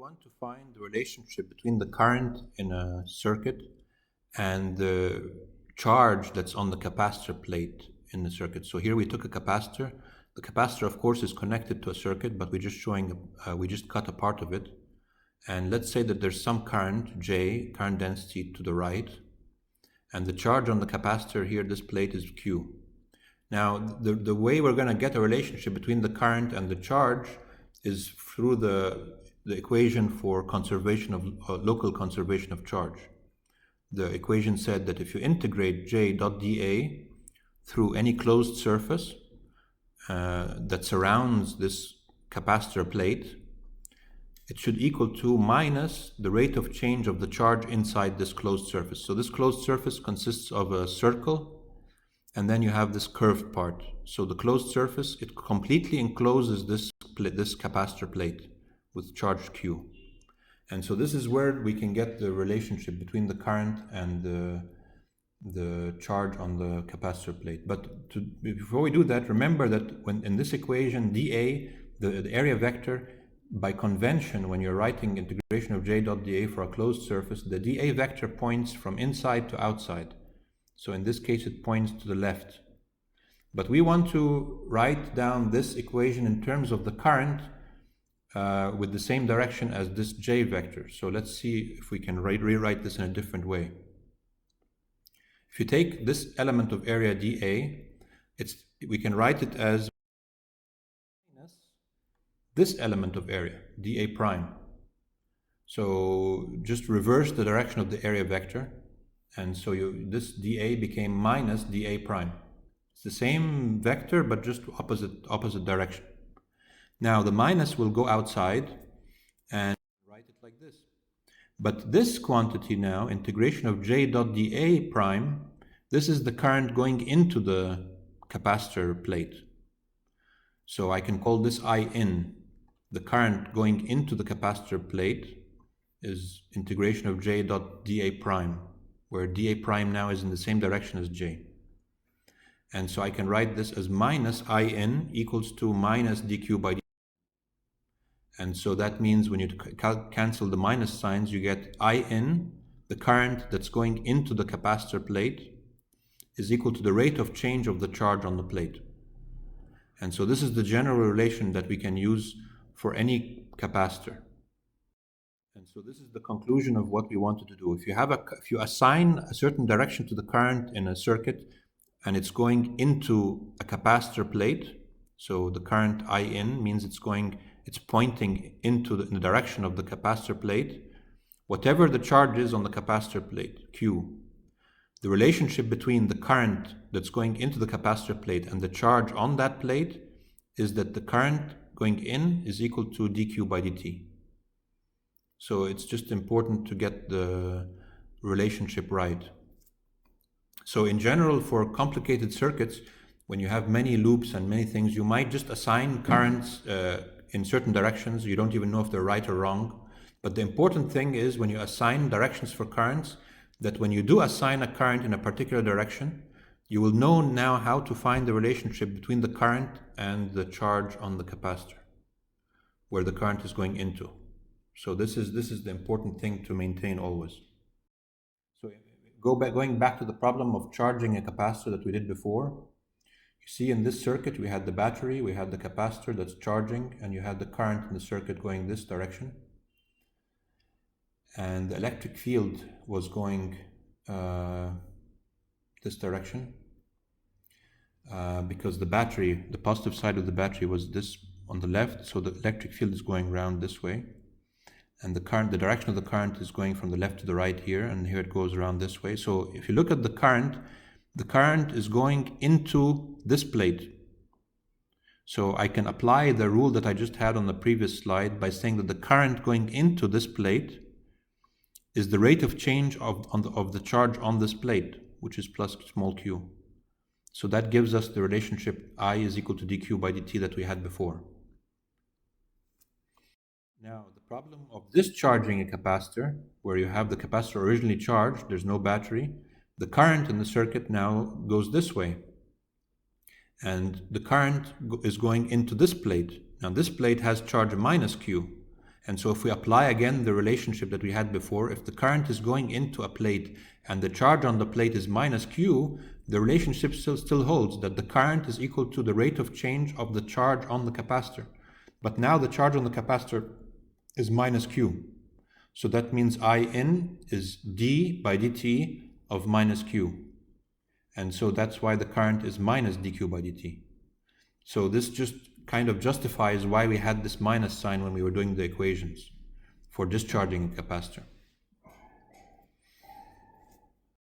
want to find the relationship between the current in a circuit and the charge that's on the capacitor plate in the circuit. So here we took a capacitor. The capacitor, of course, is connected to a circuit, but we just cut a part of it. And let's say that there's some current, J, current density to the right, and the charge on the capacitor here, this plate, is Q. Now, the way we're going to get a relationship between the current and the charge is through the equation for conservation of local conservation of charge. The equation said that if you integrate J dot dA through any closed surface that surrounds this capacitor plate, it should equal to minus the rate of change of the charge inside this closed surface. So this closed surface consists of a circle, and then you have this curved part. So the closed surface, it completely encloses this capacitor plate with charge Q. And so this is where we can get the relationship between the current and the charge on the capacitor plate. But before we do that, remember that when in this equation, dA, the area vector, by convention, when you're writing integration of J dot dA for a closed surface, the dA vector points from inside to outside. So in this case, it points to the left. But we want to write down this equation in terms of the current with the same direction as this J vector. So let's see if we can rewrite this in a different way. If you take this element of area dA, we can write it as minus this element of area, dA prime. So just reverse the direction of the area vector, and so this dA became minus dA prime. It's the same vector, but just opposite direction. Now the minus will go outside and write it like this. But this quantity now, integration of J dot dA prime, this is the current going into the capacitor plate. So I can call this I in. The current going into the capacitor plate is integration of J dot dA prime, where dA prime now is in the same direction as J. And so I can write this as minus I in equals to minus dQ by dt. And so that means when you cancel the minus signs, you get I in, the current that's going into the capacitor plate, is equal to the rate of change of the charge on the plate. And so this is the general relation that we can use for any capacitor. And so this is the conclusion of what we wanted to do. If you assign a certain direction to the current in a circuit and it's going into a capacitor plate, so the current I in means it's pointing into the direction of the capacitor plate, whatever the charge is on the capacitor plate, Q, the relationship between the current that's going into the capacitor plate and the charge on that plate is that the current going in is equal to dQ by dt. So it's just important to get the relationship right. So in general, for complicated circuits, when you have many loops and many things, you might just assign currents in certain directions. You don't even know if they're right or wrong. But the important thing is when you assign directions for currents, that when you do assign a current in a particular direction, you will know now how to find the relationship between the current and the charge on the capacitor, where the current is going into. So this is the important thing to maintain always. So going back to the problem of charging a capacitor that we did before, you see in this circuit we had the battery, we had the capacitor that's charging, and you had the current in the circuit going this direction. And the electric field was going this direction because the battery, the positive side of the battery was this on the left, so the electric field is going around this way. And the direction of the current is going from the left to the right here, and here it goes around this way. So if you look at the current is going into this plate. So I can apply the rule that I just had on the previous slide by saying that the current going into this plate is the rate of change of the charge on this plate, which is plus small q. So that gives us the relationship I is equal to dQ by dt that we had before. Now, the problem of discharging a capacitor, where you have the capacitor originally charged, there's no battery, the current in the circuit now goes this way. And the current is going into this plate. Now this plate has charge minus Q. And so if we apply again the relationship that we had before, if the current is going into a plate and the charge on the plate is minus Q, the relationship still holds, that the current is equal to the rate of change of the charge on the capacitor. But now the charge on the capacitor is minus Q. So that means In is d by dt of minus Q. And so that's why the current is minus dq by dt. So this just kind of justifies why we had this minus sign when we were doing the equations for discharging a capacitor.